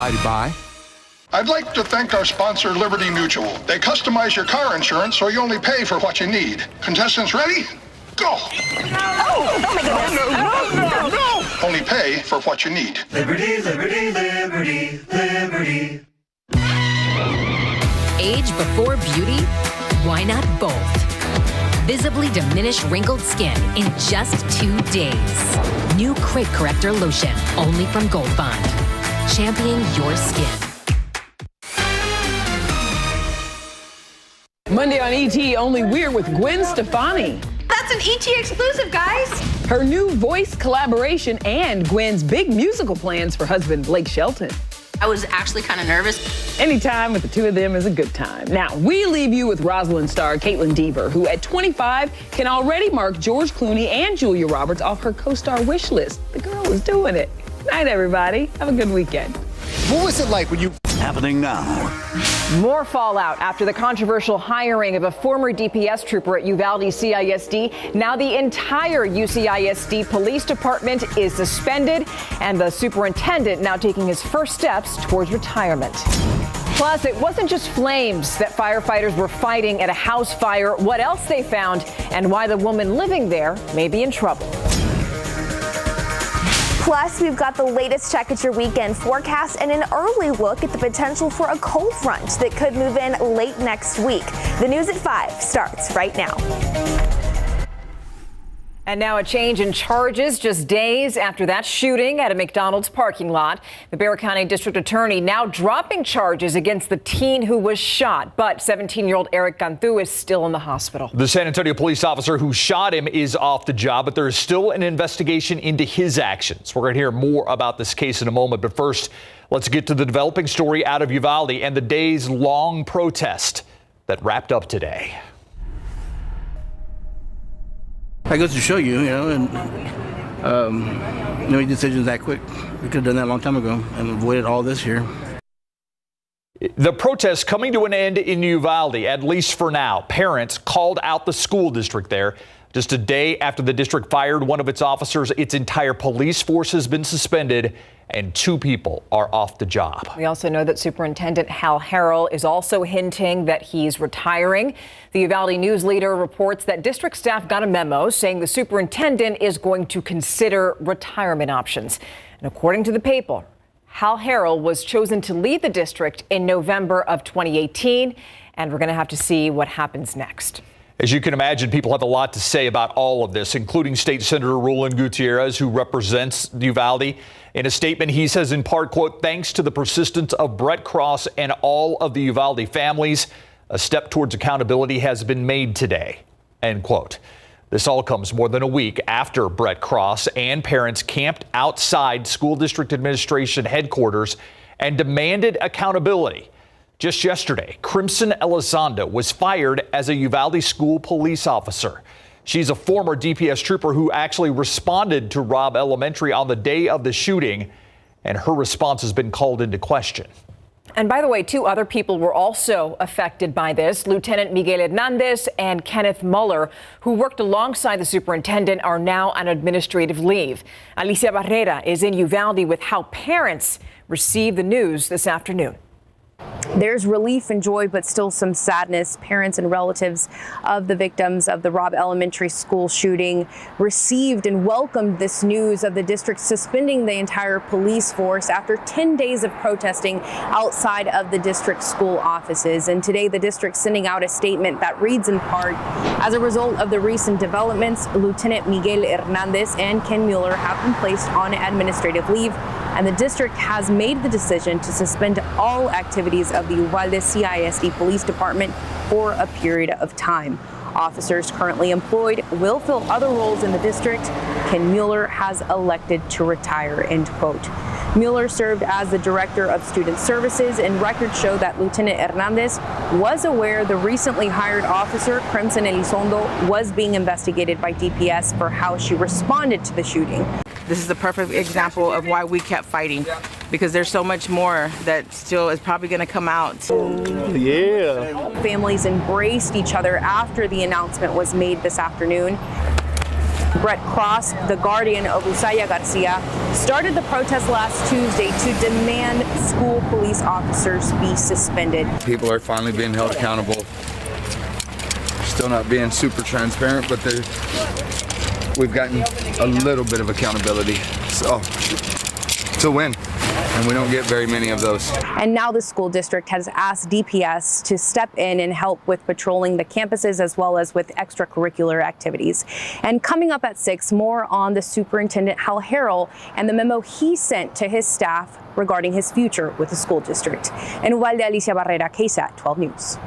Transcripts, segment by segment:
Bye. I'd like to thank our sponsor, Liberty Mutual. They customize your car insurance so you only pay for what you need. Contestants ready? Go! Oh, don't make it No! Only pay for what you need. Liberty, liberty, liberty, liberty. Age before beauty? Why not both? Visibly diminish wrinkled skin in just 2 days. New Crit Corrector Lotion, only from Gold Bond. Champion your skin. Monday on ET, only we're with Gwen Stefani. That's an ET exclusive, guys. Her new voice collaboration and Gwen's big musical plans for husband Blake Shelton. I was actually kind of nervous. Anytime with the two of them is a good time. Now, we leave you with Rosalind star Caitlin Dever, who at 25 can already mark George Clooney and Julia Roberts off her co-star wish list. The girl is doing it. Night, everybody. Have a good weekend. What was it like when you... Happening now. More fallout after the controversial hiring of a former DPS trooper at Uvalde CISD. Now the entire UCISD police department is suspended, and the superintendent now taking his first steps towards retirement. Plus, it wasn't just flames that firefighters were fighting at a house fire. What else they found and why the woman living there may be in trouble. Plus, we've got the latest Check It Your Weekend forecast and an early look at the potential for a cold front that could move in late next week. The news at 5 starts right now. And now a change in charges just days after that shooting at a McDonald's parking lot. The Bexar County District Attorney now dropping charges against the teen who was shot. But 17-year-old Eric Cantu is still in the hospital. The San Antonio police officer who shot him is off the job, but there is still an investigation into his actions. We're going to hear more about this case in a moment. But first, let's get to the developing story out of Uvalde and the days-long protest that wrapped up today. That goes to show you, no decisions that quick. We could have done that a long time ago and avoided all this here. The protest coming to an end in Uvalde, at least for now. Parents called out the school district there. Just a day after the district fired one of its officers, its entire police force has been suspended and 2 people are off the job. We also know that Superintendent Hal Harrell is also hinting that he's retiring. The Uvalde News Leader reports that district staff got a memo saying the superintendent is going to consider retirement options. And according to the paper, Hal Harrell was chosen to lead the district in November of 2018, and we're going to have to see what happens next. As you can imagine, people have a lot to say about all of this, including State Senator Roland Gutierrez, who represents Uvalde. In a statement, he says in part, quote, "Thanks to the persistence of Brett Cross and all of the Uvalde families, a step towards accountability has been made today," end quote. This all comes more than a week after Brett Cross and parents camped outside school district administration headquarters and demanded accountability. Just yesterday, Crimson Elizondo was fired as a Uvalde school police officer. She's a former DPS trooper who actually responded to Robb Elementary on the day of the shooting, and her response has been called into question. And by the way, 2 other people were also affected by this. Lieutenant Miguel Hernandez and Kenneth Muller, who worked alongside the superintendent, are now on administrative leave. Alicia Barrera is in Uvalde with how parents received the news this afternoon. There's relief and joy, but still some sadness. Parents and relatives of the victims of the Robb Elementary School shooting received and welcomed this news of the district suspending the entire police force after 10 days of protesting outside of the district school offices. And today, the district sending out a statement that reads in part, "As a result of the recent developments, Lieutenant Miguel Hernandez and Ken Mueller have been placed on administrative leave, and the district has made the decision to suspend all activities of the Uvalde CISD Police Department for a period of time. Officers currently employed will fill other roles in the district. Ken Mueller has elected to retire," end quote. Mueller served as the director of student services, and records show that Lieutenant Hernandez was aware the recently hired officer, Crimson Elizondo, was being investigated by DPS for how she responded to the shooting. This is the perfect example of why we kept fighting, because there's so much more that still is probably going to come out. Yeah. Families embraced each other after the announcement was made this afternoon. Brett Cross, the guardian of Usaya Garcia, started the protest last Tuesday to demand school police officers be suspended. People are finally being held accountable. Still not being super transparent, but we've gotten a little bit of accountability. So it's a win, and we don't get very many of those. And now the school district has asked DPS to step in and help with patrolling the campuses as well as with extracurricular activities. And coming up at 6, more on the superintendent Hal Harrell and the memo he sent to his staff regarding his future with the school district. In Uvalde, Alicia Barrera, KSAT 12 News.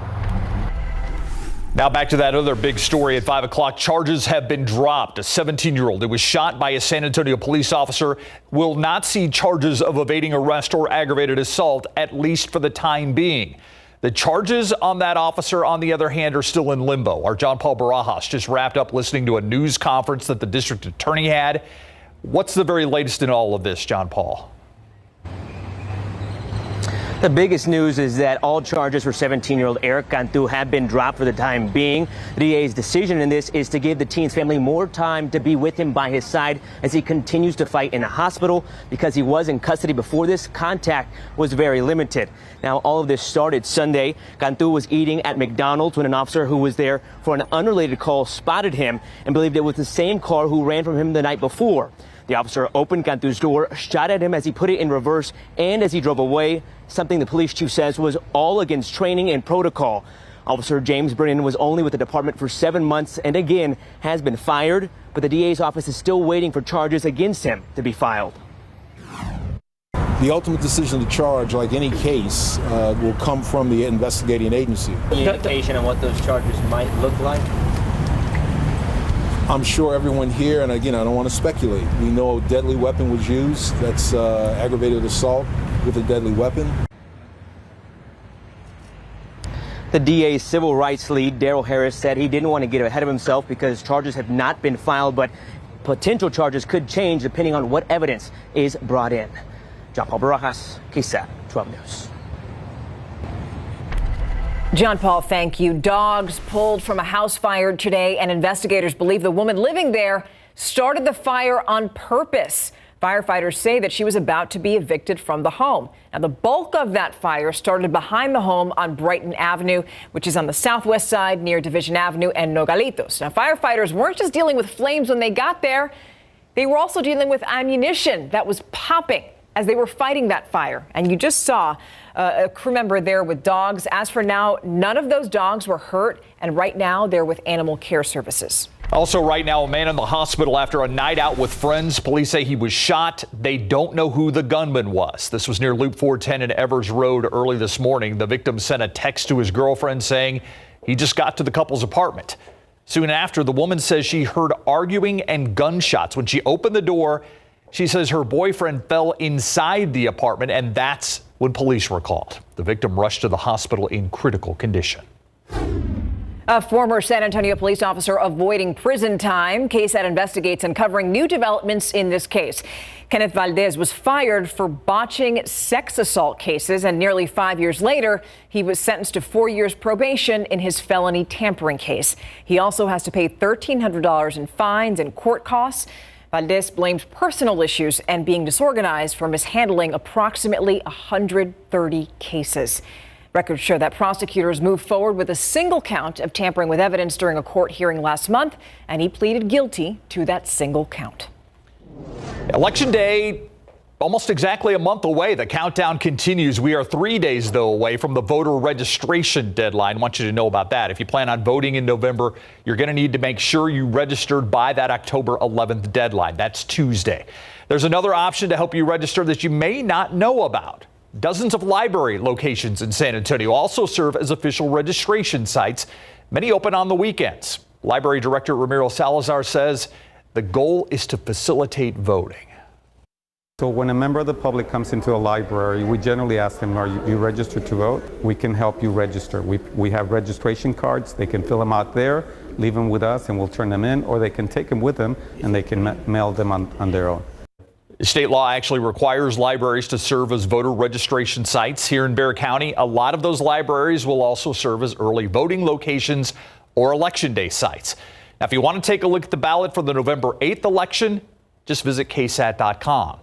Now back to that other big story at 5 o'clock. Charges have been dropped. A 17-year-old who was shot by a San Antonio police officer will not see charges of evading arrest or aggravated assault, at least for the time being. The charges on that officer, on the other hand, are still in limbo. Our John Paul Barajas just wrapped up listening to a news conference that the district attorney had. What's the very latest in all of this, John Paul? The biggest news is that all charges for 17-year-old Eric Cantu have been dropped for the time being. The DA's decision in this is to give the teen's family more time to be with him by his side as he continues to fight in the hospital. Because he was in custody before this, contact was very limited. Now, all of this started Sunday. Cantu was eating at McDonald's when an officer who was there for an unrelated call spotted him and believed it was the same car who ran from him the night before. The officer opened Cantu's door, shot at him as he put it in reverse and as he drove away, something the police chief says was all against training and protocol. Officer James Brennan was only with the department for 7 months and again has been fired, but the DA's office is still waiting for charges against him to be filed. The ultimate decision to charge, like any case, will come from the investigating agency. Any indication on what those charges might look like? I'm sure everyone here, and again, I don't want to speculate. We know a deadly weapon was used. That's aggravated assault with a deadly weapon. The DA's civil rights lead, Darrell Harris, said he didn't want to get ahead of himself because charges have not been filed, but potential charges could change depending on what evidence is brought in. John Paul Barajas, KSAT 12 News. John Paul, thank you. Dogs pulled from a house fire today, and investigators believe the woman living there started the fire on purpose. Firefighters say that she was about to be evicted from the home. Now, the bulk of that fire started behind the home on Brighton Avenue, which is on the southwest side near Division Avenue and Nogalitos. Now, firefighters weren't just dealing with flames when they got there. They were also dealing with ammunition that was popping as they were fighting that fire. And you just saw a crew member there with dogs. As for now, none of those dogs were hurt. And right now, they're with Animal Care Services. Also right now, a man in the hospital after a night out with friends. Police say he was shot. They don't know who the gunman was. This was near Loop 410 and Evers Road early this morning. The victim sent a text to his girlfriend saying he just got to the couple's apartment. Soon after, the woman says she heard arguing and gunshots. When she opened the door, she says her boyfriend fell inside the apartment, and that's when police were called. The victim rushed to the hospital in critical condition. A former San Antonio police officer avoiding prison time. KSAT investigates uncovering new developments in this case. Kenneth Valdez was fired for botching sex assault cases, and nearly 5 years later, he was sentenced to 4 years probation in his felony tampering case. He also has to pay $1,300 in fines and court costs. Valdez blames personal issues and being disorganized for mishandling approximately 130 cases. Records show that prosecutors moved forward with a single count of tampering with evidence during a court hearing last month, and he pleaded guilty to that single count. Election Day, almost exactly a month away. The countdown continues. We are 3 days, though, away from the voter registration deadline. I want you to know about that. If you plan on voting in November, you're going to need to make sure you registered by that October 11th deadline. That's Tuesday. There's another option to help you register that you may not know about. Dozens of library locations in San Antonio also serve as official registration sites. Many open on the weekends. Library Director Ramiro Salazar says the goal is to facilitate voting. So when a member of the public comes into a library, we generally ask them, are you registered to vote? We can help you register. We have registration cards. They can fill them out there, leave them with us, and we'll turn them in, or they can take them with them and they can mail them on their own. State law actually requires libraries to serve as voter registration sites. Here in Bexar County, a lot of those libraries will also serve as early voting locations or election day sites. Now, if you want to take a look at the ballot for the November 8th election, just visit KSAT.com.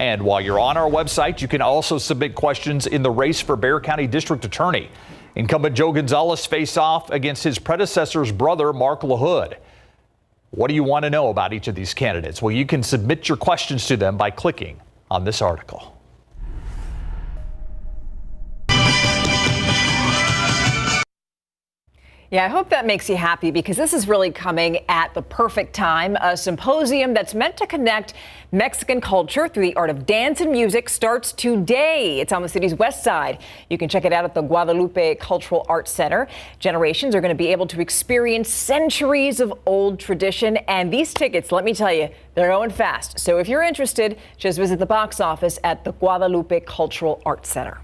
And while you're on our website, you can also submit questions in the race for Bexar County District Attorney. Incumbent Joe Gonzalez faced off against his predecessor's brother, Mark LaHood. What do you want to know about each of these candidates? Well, you can submit your questions to them by clicking on this article. Yeah, I hope that makes you happy because this is really coming at the perfect time. A symposium that's meant to connect Mexican culture through the art of dance and music starts today. It's on the city's west side. You can check it out at the Guadalupe Cultural Arts Center. Generations are going to be able to experience centuries of old tradition. And these tickets, let me tell you, they're going fast. So if you're interested, just visit the box office at the Guadalupe Cultural Arts Center.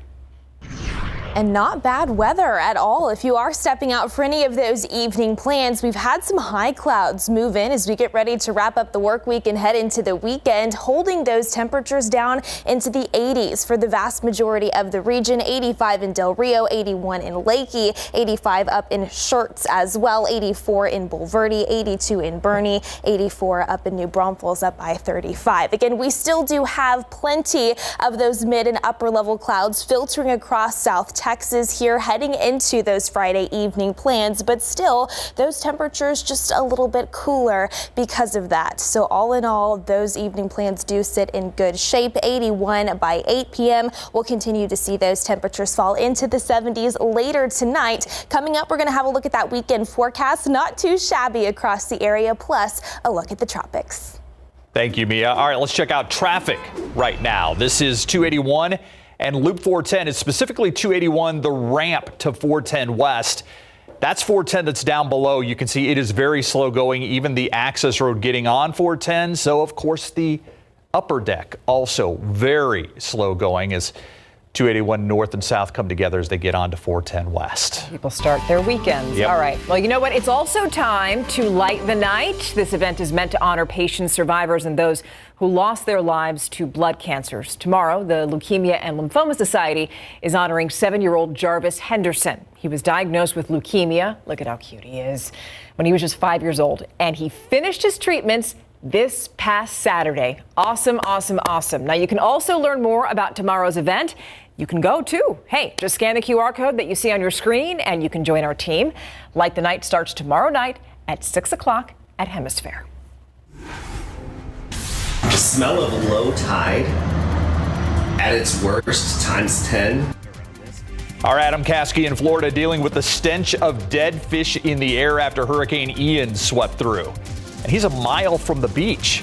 And not bad weather at all. If you are stepping out for any of those evening plans, we've had some high clouds move in as we get ready to wrap up the work week and head into the weekend, holding those temperatures down into the 80s for the vast majority of the region. 85 in Del Rio, 81 in Leakey, 85 up in Schertz as well, 84 in Bulverde, 82 in Bernie, 84 up in New Braunfels, up by 35. Again, we still do have plenty of those mid and upper level clouds filtering across South Texas here heading into those Friday evening plans, but still those temperatures just a little bit cooler because of that. So all in all, those evening plans do sit in good shape. 81 by 8 p.m. We'll continue to see those temperatures fall into the 70s later tonight. Coming up, we're going to have a look at that weekend forecast. Not too shabby across the area, plus a look at the tropics. Thank you, Mia. All right, let's check out traffic right now. This is 281. And Loop 410 is specifically 281, the ramp to 410 West. That's 410 that's down below. You can see it is very slow going, even the access road getting on 410. So, of course, the upper deck also very slow going as 281 North and South come together as they get on to 410 West. People start their weekends. Yep. All right. Well, you know what? It's also time to light the night. This event is meant to honor patients, survivors, and those who lost their lives to blood cancers. Tomorrow, the Leukemia and Lymphoma Society is honoring 7-year-old Jarvis Henderson. He was diagnosed with leukemia. Look at how cute he is. When he was just 5 years old, and he finished his treatments this past Saturday. Awesome, awesome, awesome. Now, you can also learn more about tomorrow's event. You can go too. Hey, just scan the QR code that you see on your screen and you can join our team. Light the Night starts tomorrow night at 6 o'clock at Hemisphere. The smell of low tide at its worst times 10. Our Adam Caskey in Florida dealing with the stench of dead fish in the air after Hurricane Ian swept through. And he's a mile from the beach.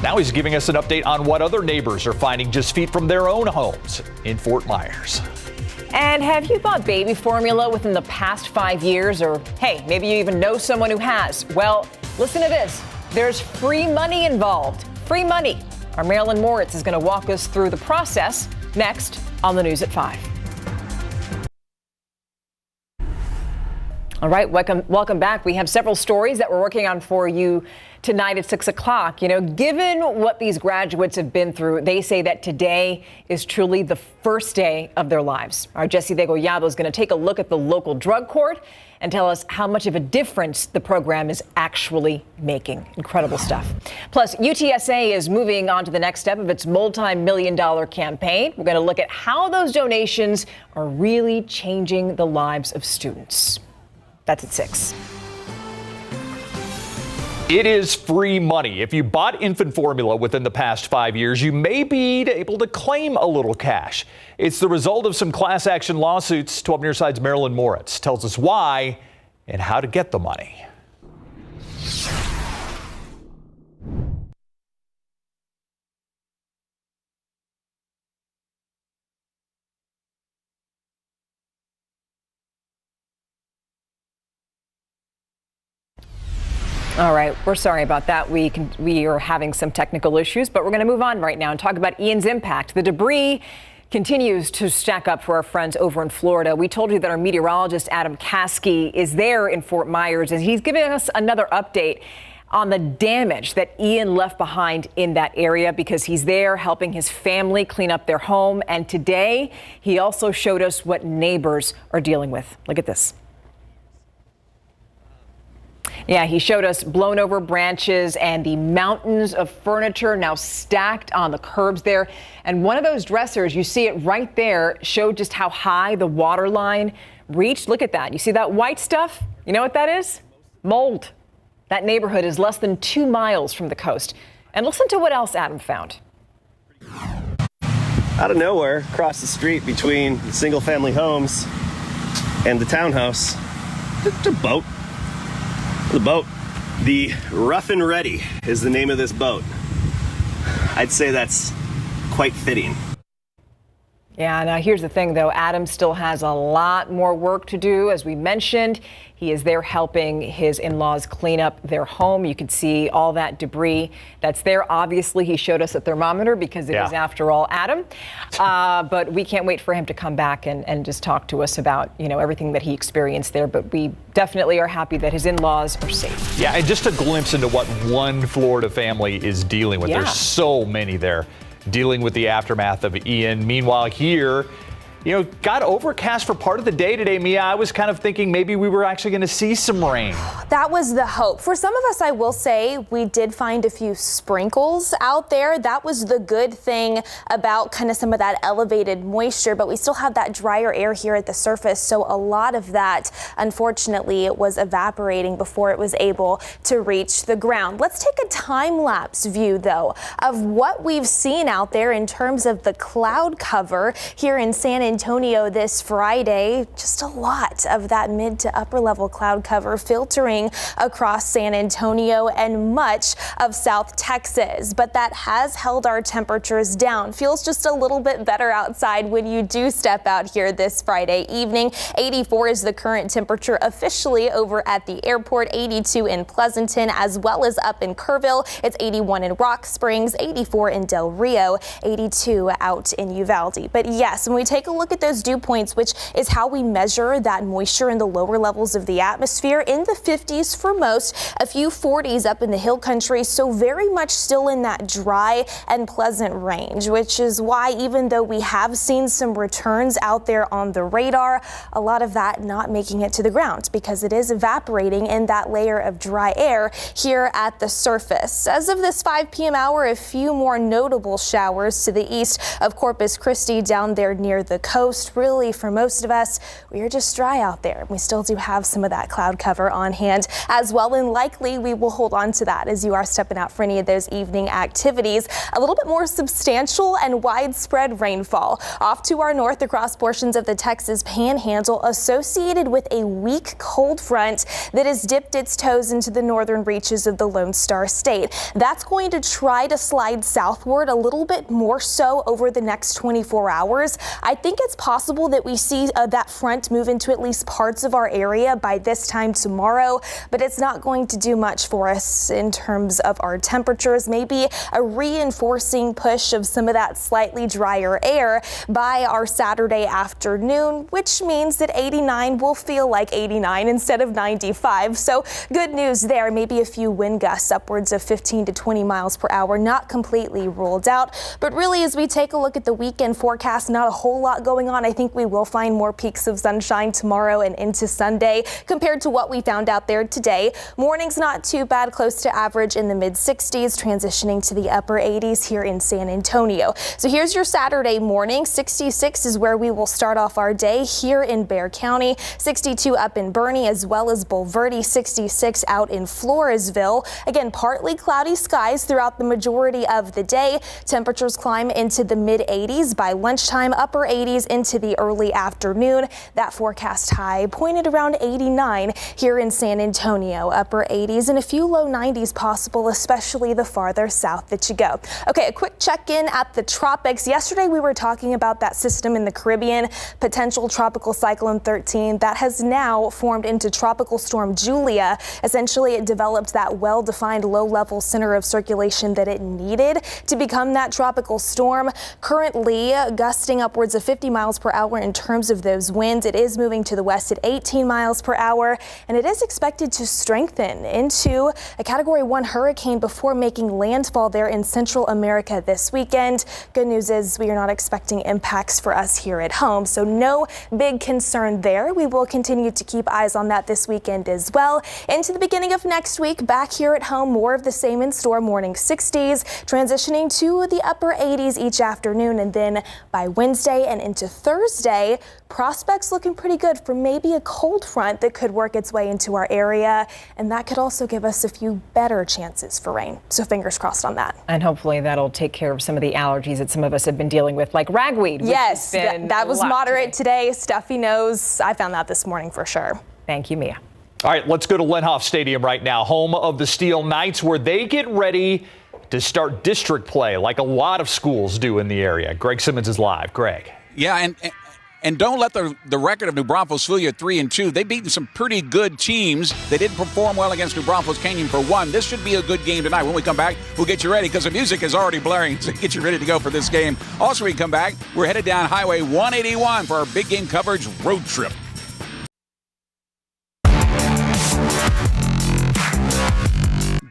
Now he's giving us an update on what other neighbors are finding just feet from their own homes in Fort Myers. And have you bought baby formula within the past 5 years? Or hey, maybe you even know someone who has. Well, listen to this. There's free money involved. Free money. Our Marilyn Moritz is going to walk us through the process next on the News at 5. All right, welcome back. We have several stories that we're working on for you tonight at 6 o'clock. You know, given what these graduates have been through, they say that today is truly the first day of their lives. Our Jesse Degollado is going to take a look at the local drug court and tell us how much of a difference the program is actually making. Incredible stuff. Plus, UTSA is moving on to the next step of its multi-million-dollar campaign. We're going to look at how those donations are really changing the lives of students. That's at 6. It is free money. If you bought infant formula within the past 5 years, you may be able to claim a little cash. It's the result of some class action lawsuits. 12 News Side's Marilyn Moritz tells us why and how to get the money. All right, we're sorry about that. We are having some technical issues, but we're going to move on right now and talk about Ian's impact. The debris continues to stack up for our friends over in Florida. We told you that our meteorologist, Adam Caskey, is there in Fort Myers, and he's giving us another update on the damage that Ian left behind in that area because he's there helping his family clean up their home. And today, he also showed us what neighbors are dealing with. Look at this. Yeah, he showed us blown over branches and the mountains of furniture now stacked on the curbs there. And one of those dressers, you see it right there, showed just how high the water line reached. Look at that. You see that white stuff? You know what that is? Mold. That neighborhood is less than 2 miles from the coast. And listen to what else Adam found. Out of nowhere, across the street between the single-family homes and the townhouse, it's a boat. The boat. The Rough and Ready is the name of this boat. I'd say that's quite fitting. Yeah, now here's the thing, though. Adam still has a lot more work to do. As we mentioned, he is there helping his in-laws clean up their home. You can see all that debris that's there. Obviously, he showed us a thermometer because it is, after all, Adam. But we can't wait for him to come back and just talk to us about, everything that he experienced there. But we definitely are happy that his in-laws are safe. Yeah, and just a glimpse into what one Florida family is dealing with. Yeah. There's so many there dealing with the aftermath of Ian. Meanwhile, here, got overcast for part of the day today, Mia. I was kind of thinking maybe we were actually going to see some rain. That was the hope. For some of us, I will say, we did find a few sprinkles out there. That was the good thing about kind of some of that elevated moisture, but we still have that drier air here at the surface. So a lot of that, unfortunately, it was evaporating before it was able to reach the ground. Let's take a time-lapse view, though, of what we've seen out there in terms of the cloud cover here in San Antonio this Friday. Just a lot of that mid to upper level cloud cover filtering across San Antonio and much of South Texas. But that has held our temperatures down. Feels just a little bit better outside when you do step out here this Friday evening. 84 is the current temperature officially over at the airport, 82 in Pleasanton, as well as up in Kerrville. It's 81 in Rock Springs, 84 in Del Rio, 82 out in Uvalde. But yes, when we take a look at those dew points, which is how we measure that moisture in the lower levels of the atmosphere, in the 50s for most, a few 40s up in the hill country, so very much still in that dry and pleasant range, which is why even though we have seen some returns out there on the radar, a lot of that not making it to the ground because it is evaporating in that layer of dry air here at the surface. As of this 5 p.m. hour, a few more notable showers to the east of Corpus Christi down there near the coast. Really, for most of us, we are just dry out there. We still do have some of that cloud cover on hand as well, and likely we will hold on to that as you are stepping out for any of those evening activities. A little bit more substantial and widespread rainfall off to our north across portions of the Texas Panhandle associated with a weak cold front that has dipped its toes into the northern reaches of the Lone Star State. That's going to try to slide southward a little bit more so over the next 24 hours. I think it's possible that we see that front move into at least parts of our area by this time tomorrow, but it's not going to do much for us in terms of our temperatures. Maybe a reinforcing push of some of that slightly drier air by our Saturday afternoon, which means that 89 will feel like 89 instead of 95. So good news there. Maybe a few wind gusts upwards of 15 to 20 miles per hour, not completely ruled out. But really, as we take a look at the weekend forecast, not a whole lot going on. I think we will find more peaks of sunshine tomorrow and into Sunday compared to what we found out there today. Mornings not too bad, close to average in the mid 60s, transitioning to the upper 80s here in San Antonio. So here's your Saturday morning. 66 is where we will start off our day here in Bexar County, 62 up in Bernie as well as Bulverde, 66 out in Floresville. Again, partly cloudy skies throughout the majority of the day. Temperatures climb into the mid 80s by lunchtime, upper 80s into the early afternoon. That forecast high pointed around 89 here in San Antonio, upper 80s and a few low 90s possible, especially the farther south that you go. Okay, a quick check-in at the tropics. Yesterday we were talking about that system in the Caribbean, potential tropical cyclone 13 that has now formed into tropical storm Julia. Essentially, it developed that well-defined low-level center of circulation that it needed to become that tropical storm. Currently gusting upwards of 50 30 miles per hour in terms of those winds. It is moving to the west at 18 miles per hour, and it is expected to strengthen into a Category 1 hurricane before making landfall there in Central America this weekend. Good news is we are not expecting impacts for us here at home, so no big concern there. We will continue to keep eyes on that this weekend as well. Into the beginning of next week, back here at home, more of the same in store. Morning 60s, transitioning to the upper 80s each afternoon, and then by Wednesday and into Thursday, prospects looking pretty good for maybe a cold front that could work its way into our area, and that could also give us a few better chances for rain. So fingers crossed on that. And hopefully that'll take care of some of the allergies that some of us have been dealing with, like ragweed. Yes, that was moderate today. Stuffy nose. I found that this morning for sure. Thank you, Mia. All right, let's go to Lenhoff Stadium right now, home of the Steel Knights, where they get ready to start district play like a lot of schools do in the area. Greg Simmons is live. Greg. Yeah, and don't let the record of New Braunfels fool you at 3-2. They've beaten some pretty good teams. They didn't perform well against New Braunfels Canyon for one. This should be a good game tonight. When we come back, we'll get you ready because the music is already blaring to get you ready to go for this game. Also, when we come back, we're headed down Highway 181 for our big game coverage road trip.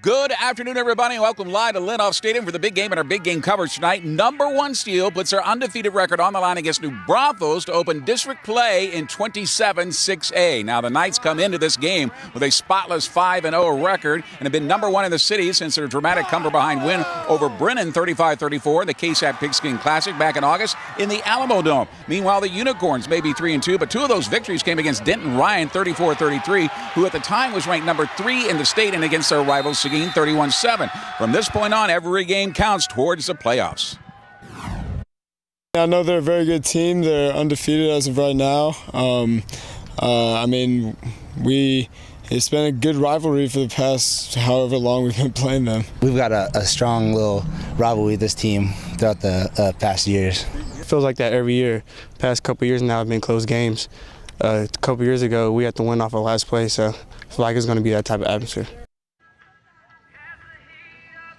Good afternoon, everybody. Welcome live to Lenhoff Stadium for the big game and our big game coverage tonight. Number 1 Steel puts their undefeated record on the line against New Braunfels to open district play in 27-6A. Now, the Knights come into this game with a spotless 5-0 record and have been number 1 in the city since their dramatic come-from-behind win over Brennan 35-34 in the KSAT Pigskin Classic back in August in the Alamo Dome. Meanwhile, the Unicorns may be 3-2, but 2 of those victories came against Denton Ryan 34-33, who at the time was ranked number 3 in the state, and against their rivals Seguin 31-7. From this point on, every game counts towards the playoffs. I know they're a very good team. They're undefeated as of right now. It's been a good rivalry for the past however long we've been playing them. We've got a strong little rivalry with this team throughout the past years. It feels like that every year. Past couple years now have been close games. A couple years ago, we had to win off of last place, so I feel like it's going to be that type of atmosphere.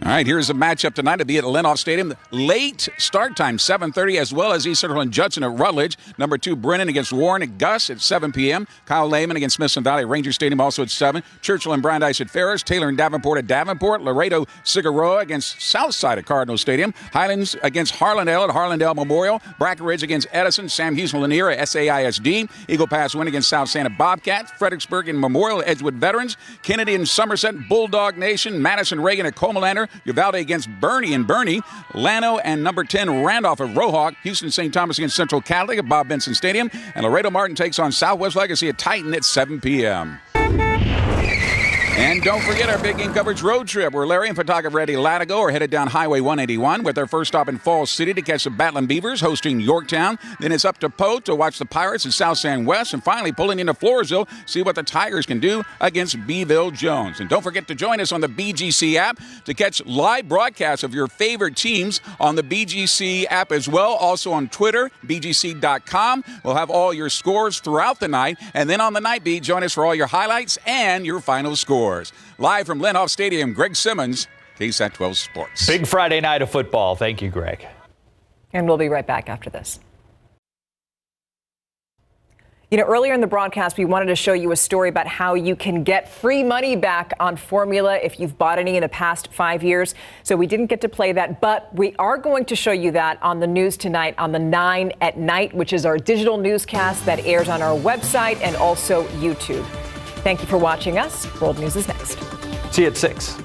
All right, here's a matchup tonight to be at Lenhoff Stadium. Late start time, 7:30, as well as East Central and Judson at Rutledge. Number 2, Brennan against Warren at Gus at 7 p.m. Kyle Lehman against Smithson Valley Ranger Stadium also at 7. Churchill and Brandeis at Ferris. Taylor and Davenport at Davenport. Laredo Cigaroa against Southside at Cardinal Stadium. Highlands against Harlandale at Harlandale Memorial. Brackenridge against Edison. Sam Houston Lanier at SAISD. Eagle Pass win against South Santa Bobcat. Fredericksburg and Memorial Edgewood Veterans. Kennedy and Somerset Bulldog Nation. Madison Reagan at Comalander. Uvalde against Bernie and Bernie. Llano and number 10 Randolph at Rohawk. Houston St. Thomas against Central Catholic at Bob Benson Stadium. And Laredo Martin takes on Southwest Legacy at Titan at 7 p.m. And don't forget our big game coverage road trip, where Larry and photographer Eddie Latigo are headed down Highway 181 with their first stop in Falls City to catch the Battling Beavers hosting Yorktown. Then it's up to Poe to watch the Pirates in South San West, and finally pulling into Floresville, see what the Tigers can do against Beeville Jones. And don't forget to join us on the BGC app to catch live broadcasts of your favorite teams on the BGC app as well. Also on Twitter, bgc.com. We'll have all your scores throughout the night. And then on the night beat, join us for all your highlights and your final scores. Live from Lenhoff Stadium, Greg Simmons, KSAT 12 Sports. Big Friday night of football. Thank you, Greg. And we'll be right back after this. You know, earlier in the broadcast, we wanted to show you a story about how you can get free money back on formula if you've bought any in the past 5 years. So we didn't get to play that, but we are going to show you that on the news tonight on the 9 at Night, which is our digital newscast that airs on our website and also YouTube. Thank you for watching us. World News is next. See you at 6.